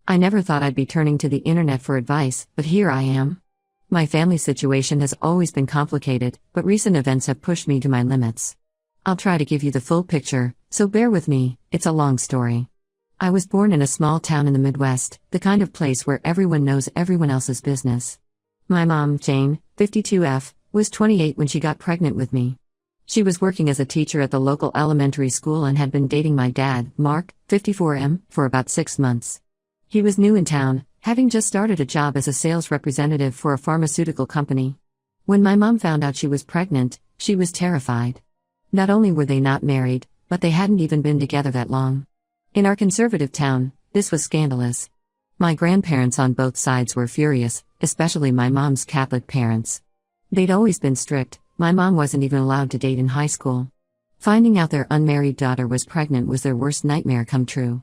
I never thought I'd be turning to the internet for advice, but here I am. My family situation has always been complicated, but recent events have pushed me to my limits. I'll try to give you the full picture, so bear with me, it's a long story. I was born in a small town in the Midwest, the kind of place where everyone knows everyone else's business. My mom, Jane, 52F, was 28 when she got pregnant with me. She was working as a teacher at the local elementary school and had been dating my dad, Mark, 54M, for about 6 months. He was new in town, having just started a job as a sales representative for a pharmaceutical company. When my mom found out she was pregnant, she was terrified. Not only were they not married, but they hadn't even been together that long. In our conservative town, this was scandalous. My grandparents on both sides were furious, especially my mom's Catholic parents. They'd always been strict. My mom wasn't even allowed to date in high school. Finding out their unmarried daughter was pregnant was their worst nightmare come true.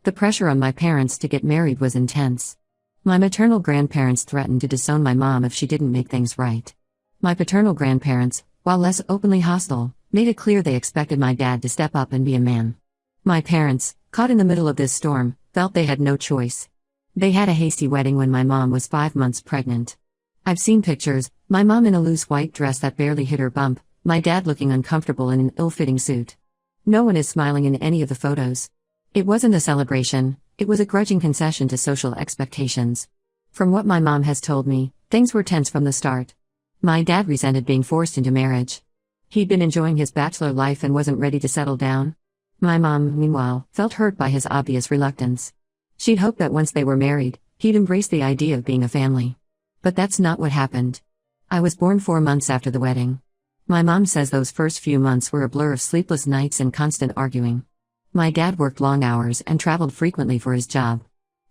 The pressure on my parents to get married was intense. My maternal grandparents threatened to disown my mom if she didn't make things right. My paternal grandparents, while less openly hostile, made it clear they expected my dad to step up and be a man. My parents, caught in the middle of this storm, felt they had no choice. They had a hasty wedding when my mom was 5 months pregnant. I've seen pictures, my mom in a loose white dress that barely hit her bump, my dad looking uncomfortable in an ill-fitting suit. No one is smiling in any of the photos. It wasn't a celebration, it was a grudging concession to social expectations. From what my mom has told me, things were tense from the start. My dad resented being forced into marriage. He'd been enjoying his bachelor life and wasn't ready to settle down. My mom, meanwhile, felt hurt by his obvious reluctance. She'd hoped that once they were married, he'd embrace the idea of being a family. But that's not what happened. I was born 4 months after the wedding. My mom says those first few months were a blur of sleepless nights and constant arguing. My dad worked long hours and traveled frequently for his job.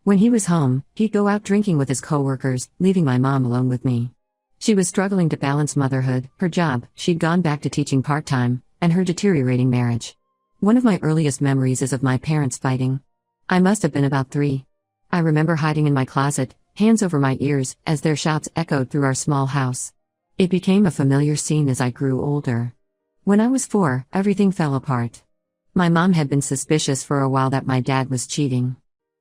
When he was home, he'd go out drinking with his coworkers, leaving my mom alone with me. She was struggling to balance motherhood, her job, she'd gone back to teaching part-time, and her deteriorating marriage. One of my earliest memories is of my parents fighting. I must have been about 3. I remember hiding in my closet, hands over my ears, as their shouts echoed through our small house. It became a familiar scene as I grew older. When I was 4, everything fell apart. My mom had been suspicious for a while that my dad was cheating.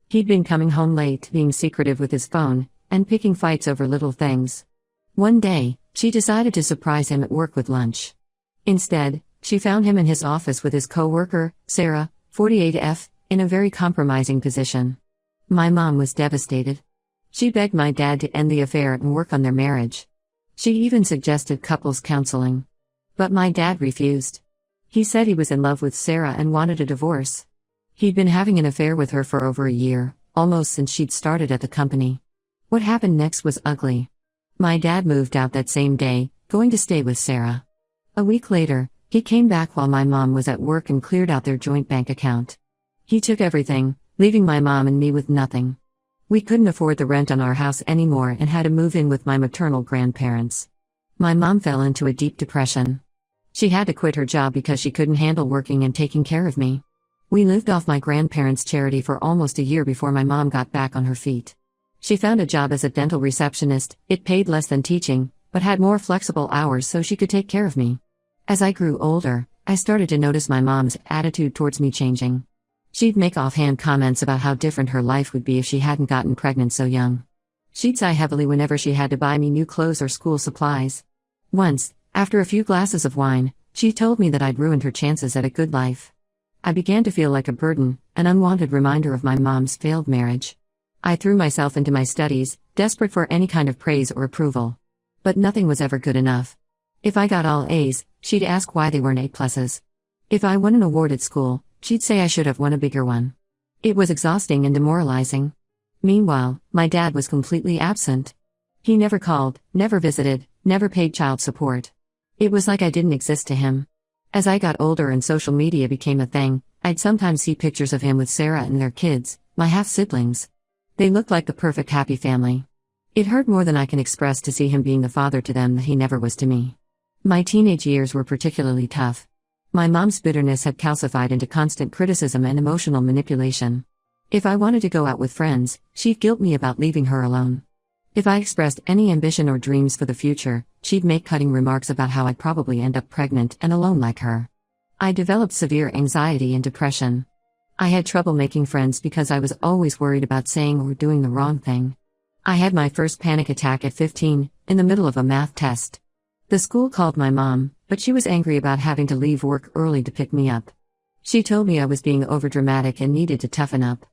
He'd been coming home late, being secretive with his phone, and picking fights over little things. One day, she decided to surprise him at work with lunch. Instead, she found him in his office with his coworker, Sarah, 48F, in a very compromising position. My mom was devastated. She begged my dad to end the affair and work on their marriage. She even suggested couples counseling. But my dad refused. He said he was in love with Sarah and wanted a divorce. He'd been having an affair with her for over a year, almost since she'd started at the company. What happened next was ugly. My dad moved out that same day, going to stay with Sarah. A week later, he came back while my mom was at work and cleared out their joint bank account. He took everything, leaving my mom and me with nothing. We couldn't afford the rent on our house anymore and had to move in with my maternal grandparents. My mom fell into a deep depression. She had to quit her job because she couldn't handle working and taking care of me. We lived off my grandparents' charity for almost a year before my mom got back on her feet. She found a job as a dental receptionist. It paid less than teaching, but had more flexible hours so she could take care of me. As I grew older, I started to notice my mom's attitude towards me changing. She'd make offhand comments about how different her life would be if she hadn't gotten pregnant so young. She'd sigh heavily whenever she had to buy me new clothes or school supplies. Once, after a few glasses of wine, she told me that I'd ruined her chances at a good life. I began to feel like a burden, an unwanted reminder of my mom's failed marriage. I threw myself into my studies, desperate for any kind of praise or approval. But nothing was ever good enough. If I got all A's, she'd ask why they weren't A+. If I won an award at school, she'd say I should have won a bigger one. It was exhausting and demoralizing. Meanwhile, my dad was completely absent. He never called, never visited, never paid child support. It was like I didn't exist to him. As I got older and social media became a thing, I'd sometimes see pictures of him with Sarah and their kids, my half-siblings. They looked like the perfect happy family. It hurt more than I can express to see him being the father to them that he never was to me. My teenage years were particularly tough. My mom's bitterness had calcified into constant criticism and emotional manipulation. If I wanted to go out with friends, she'd guilt me about leaving her alone. If I expressed any ambition or dreams for the future, she'd make cutting remarks about how I'd probably end up pregnant and alone like her. I developed severe anxiety and depression. I had trouble making friends because I was always worried about saying or doing the wrong thing. I had my first panic attack at 15, in the middle of a math test. The school called my mom, but she was angry about having to leave work early to pick me up. She told me I was being overdramatic and needed to toughen up.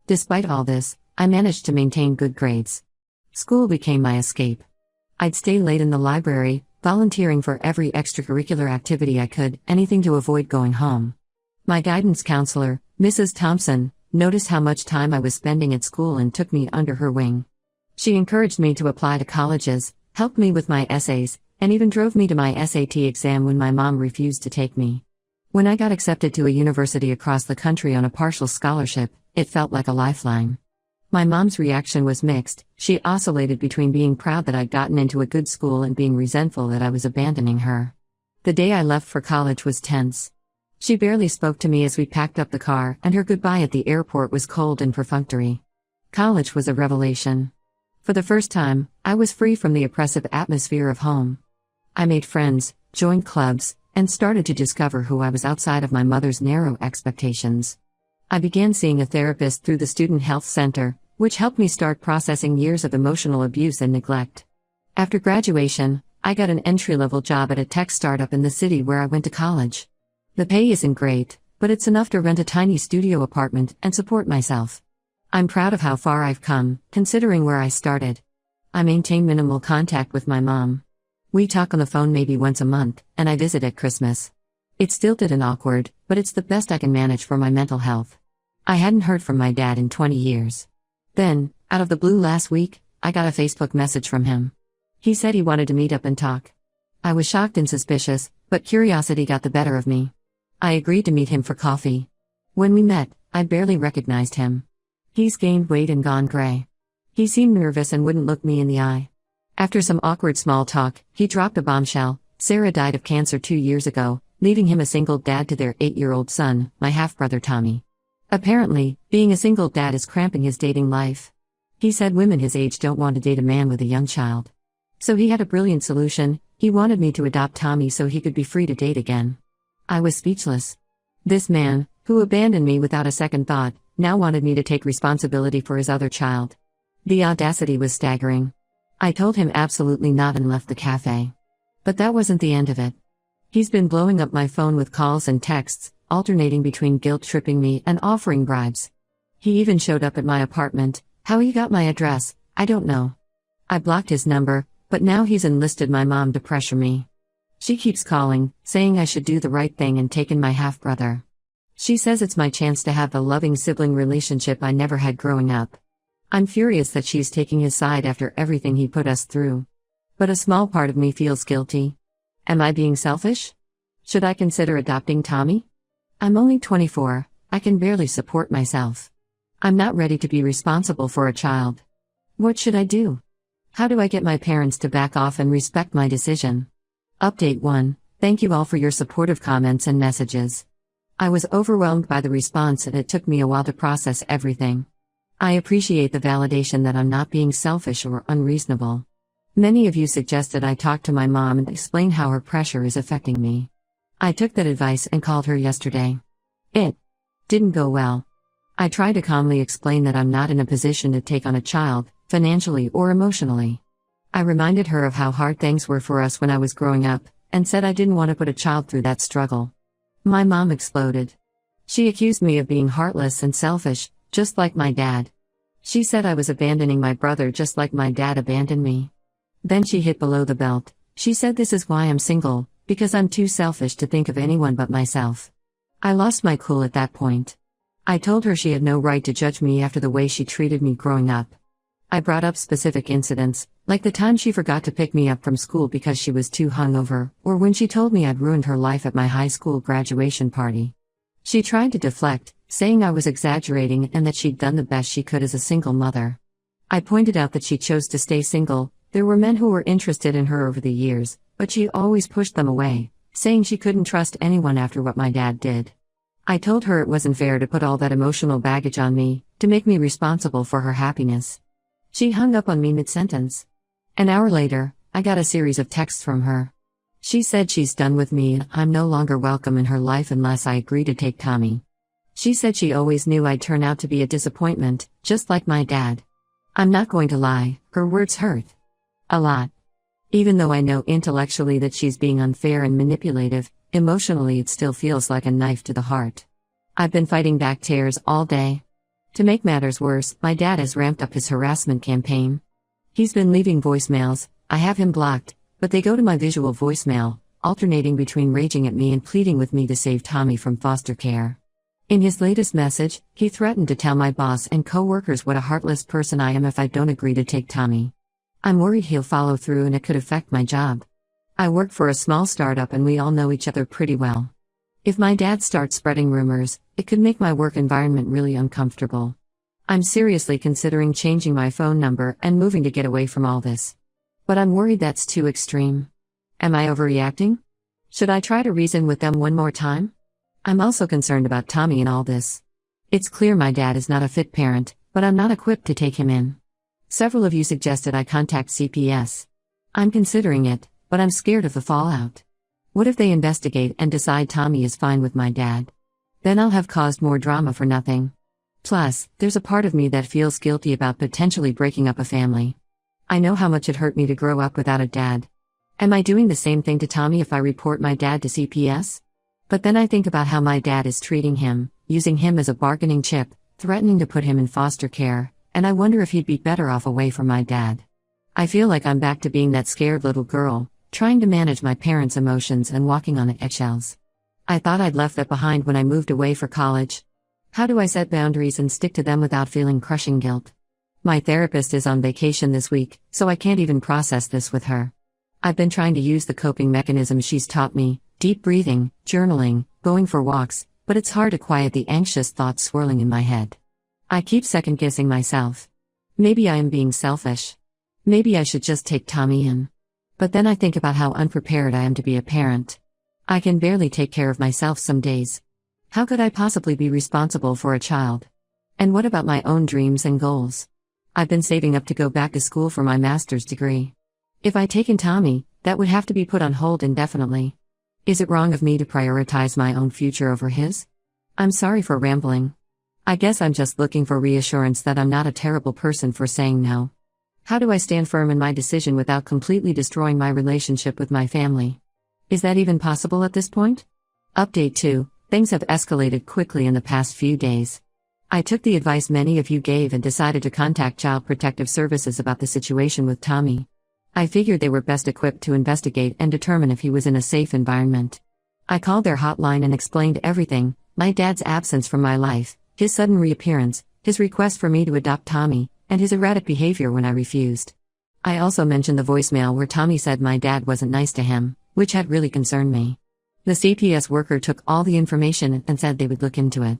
Despite all this, I managed to maintain good grades. School became my escape. I'd stay late in the library, volunteering for every extracurricular activity I could, anything to avoid going home. My guidance counselor, Mrs. Thompson, noticed how much time I was spending at school and took me under her wing. She encouraged me to apply to colleges, helped me with my essays, and even drove me to my SAT exam when my mom refused to take me. When I got accepted to a university across the country on a partial scholarship, it felt like a lifeline. My mom's reaction was mixed. She oscillated between being proud that I'd gotten into a good school and being resentful that I was abandoning her. The day I left for college was tense. She barely spoke to me as we packed up the car, and her goodbye at the airport was cold and perfunctory. College was a revelation. For the first time, I was free from the oppressive atmosphere of home. I made friends, joined clubs, and started to discover who I was outside of my mother's narrow expectations. I began seeing a therapist through the Student Health Center, which helped me start processing years of emotional abuse and neglect. After graduation, I got an entry-level job at a tech startup in the city where I went to college. The pay isn't great, but it's enough to rent a tiny studio apartment and support myself. I'm proud of how far I've come, considering where I started. I maintain minimal contact with my mom. We talk on the phone maybe once a month, and I visit at Christmas. It's stilted and awkward, but it's the best I can manage for my mental health. I hadn't heard from my dad in 20 years. Then, out of the blue last week, I got a Facebook message from him. He said he wanted to meet up and talk. I was shocked and suspicious, but curiosity got the better of me. I agreed to meet him for coffee. When we met, I barely recognized him. He's gained weight and gone gray. He seemed nervous and wouldn't look me in the eye. After some awkward small talk, he dropped a bombshell. Sarah died of cancer 2 years ago, leaving him a single dad to their 8-year-old son, my half-brother Tommy. Apparently, being a single dad is cramping his dating life. He said women his age don't want to date a man with a young child. So he had a brilliant solution. He wanted me to adopt Tommy so he could be free to date again. I was speechless. This man, who abandoned me without a second thought, now wanted me to take responsibility for his other child. The audacity was staggering. I told him absolutely not and left the cafe. But that wasn't the end of it. He's been blowing up my phone with calls and texts, alternating between guilt-tripping me and offering bribes. He even showed up at my apartment. How he got my address, I don't know. I blocked his number, but now he's enlisted my mom to pressure me. She keeps calling, saying I should do the right thing and take in my half-brother. She says it's my chance to have the loving sibling relationship I never had growing up. I'm furious that she's taking his side after everything he put us through. But a small part of me feels guilty. Am I being selfish? Should I consider adopting Tommy? I'm only 24, I can barely support myself. I'm not ready to be responsible for a child. What should I do? How do I get my parents to back off and respect my decision? Update 1. Thank you all for your supportive comments and messages. I was overwhelmed by the response and it took me a while to process everything. I appreciate the validation that I'm not being selfish or unreasonable. Many of you suggested I talk to my mom and explain how her pressure is affecting me. I took that advice and called her yesterday. It didn't go well. I tried to calmly explain that I'm not in a position to take on a child, financially or emotionally. I reminded her of how hard things were for us when I was growing up, and said I didn't want to put a child through that struggle. My mom exploded. She accused me of being heartless and selfish, just like my dad. She said I was abandoning my brother just like my dad abandoned me. Then she hit below the belt. She said this is why I'm single, because I'm too selfish to think of anyone but myself. I lost my cool at that point. I told her she had no right to judge me after the way she treated me growing up. I brought up specific incidents, like the time she forgot to pick me up from school because she was too hungover, or when she told me I'd ruined her life at my high school graduation party. She tried to deflect, saying I was exaggerating and that she'd done the best she could as a single mother. I pointed out that she chose to stay single. There were men who were interested in her over the years, but she always pushed them away, saying she couldn't trust anyone after what my dad did. I told her it wasn't fair to put all that emotional baggage on me, to make me responsible for her happiness. She hung up on me mid-sentence. An hour later, I got a series of texts from her. She said she's done with me and I'm no longer welcome in her life unless I agree to take Tommy. She said she always knew I'd turn out to be a disappointment, just like my dad. I'm not going to lie, her words hurt. A lot. Even though I know intellectually that she's being unfair and manipulative, emotionally it still feels like a knife to the heart. I've been fighting back tears all day. To make matters worse, my dad has ramped up his harassment campaign. He's been leaving voicemails, I have him blocked, but they go to my visual voicemail, alternating between raging at me and pleading with me to save Tommy from foster care. In his latest message, he threatened to tell my boss and co-workers what a heartless person I am if I don't agree to take Tommy. I'm worried he'll follow through and it could affect my job. I work for a small startup and we all know each other pretty well. If my dad starts spreading rumors, it could make my work environment really uncomfortable. I'm seriously considering changing my phone number and moving to get away from all this. But I'm worried that's too extreme. Am I overreacting? Should I try to reason with them one more time? I'm also concerned about Tommy in all this. It's clear my dad is not a fit parent, but I'm not equipped to take him in. Several of you suggested I contact CPS. I'm considering it, but I'm scared of the fallout. What if they investigate and decide Tommy is fine with my dad? Then I'll have caused more drama for nothing. Plus, there's a part of me that feels guilty about potentially breaking up a family. I know how much it hurt me to grow up without a dad. Am I doing the same thing to Tommy if I report my dad to CPS? But then I think about how my dad is treating him, using him as a bargaining chip, threatening to put him in foster care, and I wonder if he'd be better off away from my dad. I feel like I'm back to being that scared little girl, trying to manage my parents' emotions and walking on eggshells. I thought I'd left that behind when I moved away for college. How do I set boundaries and stick to them without feeling crushing guilt? My therapist is on vacation this week, so I can't even process this with her. I've been trying to use the coping mechanisms she's taught me, deep breathing, journaling, going for walks, but it's hard to quiet the anxious thoughts swirling in my head. I keep second-guessing myself. Maybe I am being selfish. Maybe I should just take Tommy in. But then I think about how unprepared I am to be a parent. I can barely take care of myself some days. How could I possibly be responsible for a child? And what about my own dreams and goals? I've been saving up to go back to school for my master's degree. If I'd taken Tommy, that would have to be put on hold indefinitely. Is it wrong of me to prioritize my own future over his? I'm sorry for rambling. I guess I'm just looking for reassurance that I'm not a terrible person for saying no. How do I stand firm in my decision without completely destroying my relationship with my family? Is that even possible at this point? Update 2. Things have escalated quickly in the past few days. I took the advice many of you gave and decided to contact Child Protective Services about the situation with Tommy. I figured they were best equipped to investigate and determine if he was in a safe environment. I called their hotline and explained everything: my dad's absence from my life, his sudden reappearance, his request for me to adopt Tommy, and his erratic behavior when I refused. I also mentioned the voicemail where Tommy said my dad wasn't nice to him, which had really concerned me. The CPS worker took all the information and said they would look into it.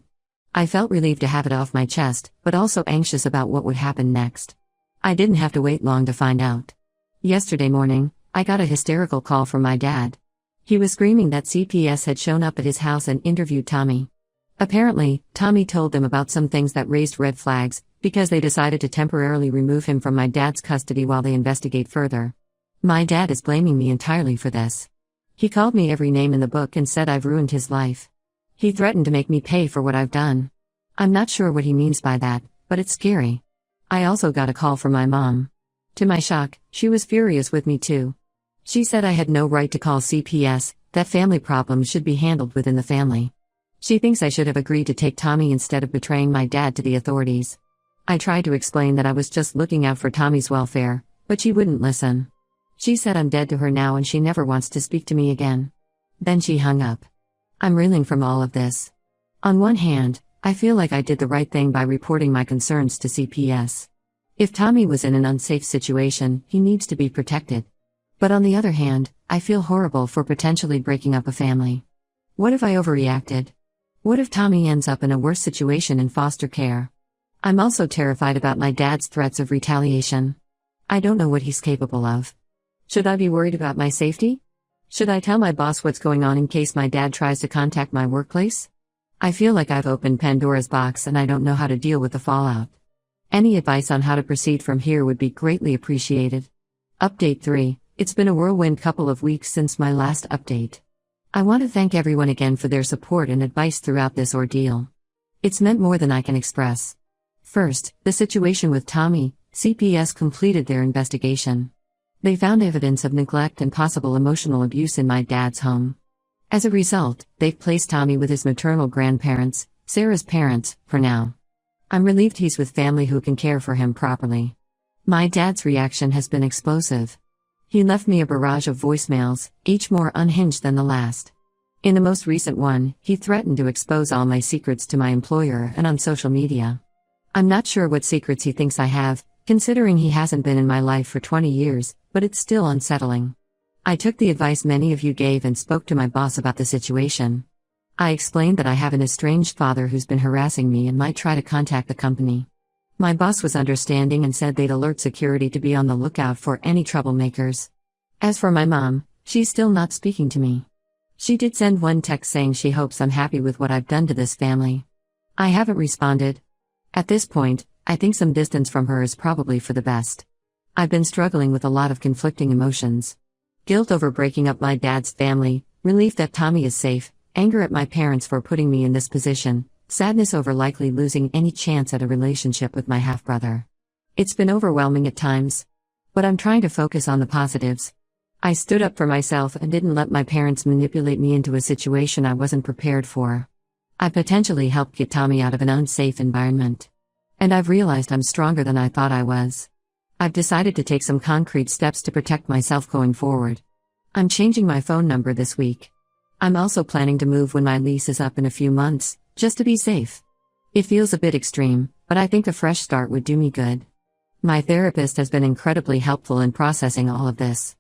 I felt relieved to have it off my chest, but also anxious about what would happen next. I didn't have to wait long to find out. Yesterday morning, I got a hysterical call from my dad. He was screaming that CPS had shown up at his house and interviewed Tommy. Apparently, Tommy told them about some things that raised red flags, because they decided to temporarily remove him from my dad's custody while they investigate further. My dad is blaming me entirely for this. He called me every name in the book and said I've ruined his life. He threatened to make me pay for what I've done. I'm not sure what he means by that, but it's scary. I also got a call from my mom. To my shock, she was furious with me too. She said I had no right to call CPS, that family problems should be handled within the family. She thinks I should have agreed to take Tommy instead of betraying my dad to the authorities. I tried to explain that I was just looking out for Tommy's welfare, but she wouldn't listen. She said I'm dead to her now and she never wants to speak to me again. Then she hung up. I'm reeling from all of this. On one hand, I feel like I did the right thing by reporting my concerns to CPS. If Tommy was in an unsafe situation, he needs to be protected. But on the other hand, I feel horrible for potentially breaking up a family. What if I overreacted? What if Tommy ends up in a worse situation in foster care? I'm also terrified about my dad's threats of retaliation. I don't know what he's capable of. Should I be worried about my safety? Should I tell my boss what's going on in case my dad tries to contact my workplace? I feel like I've opened Pandora's box and I don't know how to deal with the fallout. Any advice on how to proceed from here would be greatly appreciated. Update 3. It's been a whirlwind couple of weeks since my last update. I want to thank everyone again for their support and advice throughout this ordeal. It's meant more than I can express. First, the situation with Tommy. CPS completed their investigation. They found evidence of neglect and possible emotional abuse in my dad's home. As a result, they've placed Tommy with his maternal grandparents, Sarah's parents, for now. I'm relieved he's with family who can care for him properly. My dad's reaction has been explosive. He left me a barrage of voicemails, each more unhinged than the last. In the most recent one, he threatened to expose all my secrets to my employer and on social media. I'm not sure what secrets he thinks I have, considering he hasn't been in my life for 20 years, but it's still unsettling. I took the advice many of you gave and spoke to my boss about the situation. I explained that I have an estranged father who's been harassing me and might try to contact the company. My boss was understanding and said they'd alert security to be on the lookout for any troublemakers. As for my mom, she's still not speaking to me. She did send one text saying she hopes I'm happy with what I've done to this family. I haven't responded. At this point, I think some distance from her is probably for the best. I've been struggling with a lot of conflicting emotions. Guilt over breaking up my dad's family, relief that Tommy is safe, anger at my parents for putting me in this position, sadness over likely losing any chance at a relationship with my half-brother. It's been overwhelming at times. But I'm trying to focus on the positives. I stood up for myself and didn't let my parents manipulate me into a situation I wasn't prepared for. I potentially helped get Tommy out of an unsafe environment. And I've realized I'm stronger than I thought I was. I've decided to take some concrete steps to protect myself going forward. I'm changing my phone number this week. I'm also planning to move when my lease is up in a few months, just to be safe. It feels a bit extreme, but I think a fresh start would do me good. My therapist has been incredibly helpful in processing all of this.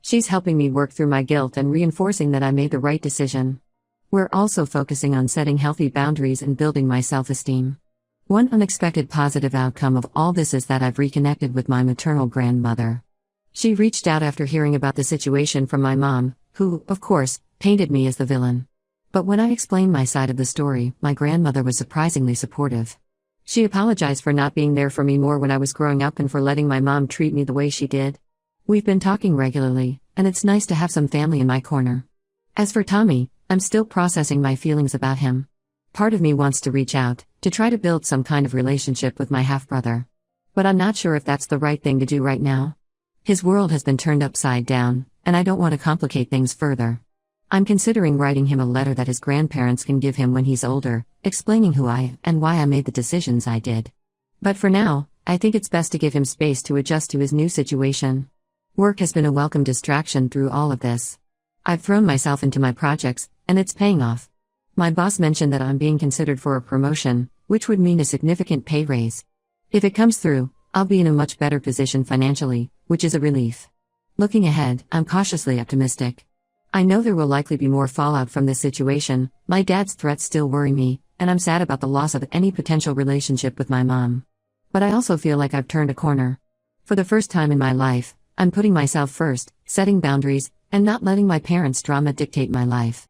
She's helping me work through my guilt and reinforcing that I made the right decision. We're also focusing on setting healthy boundaries and building my self-esteem. One unexpected positive outcome of all this is that I've reconnected with my maternal grandmother. She reached out after hearing about the situation from my mom, who, of course, painted me as the villain. But when I explained my side of the story, my grandmother was surprisingly supportive. She apologized for not being there for me more when I was growing up and for letting my mom treat me the way she did. We've been talking regularly, and it's nice to have some family in my corner. As for Tommy, I'm still processing my feelings about him. Part of me wants to reach out, to try to build some kind of relationship with my half-brother. But I'm not sure if that's the right thing to do right now. His world has been turned upside down, and I don't want to complicate things further. I'm considering writing him a letter that his grandparents can give him when he's older, explaining who I am and why I made the decisions I did. But for now, I think it's best to give him space to adjust to his new situation. Work has been a welcome distraction through all of this. I've thrown myself into my projects, and it's paying off. My boss mentioned that I'm being considered for a promotion, which would mean a significant pay raise. If it comes through, I'll be in a much better position financially, which is a relief. Looking ahead, I'm cautiously optimistic. I know there will likely be more fallout from this situation. My dad's threats still worry me, and I'm sad about the loss of any potential relationship with my mom. But I also feel like I've turned a corner. For the first time in my life, I'm putting myself first, setting boundaries, and not letting my parents' drama dictate my life.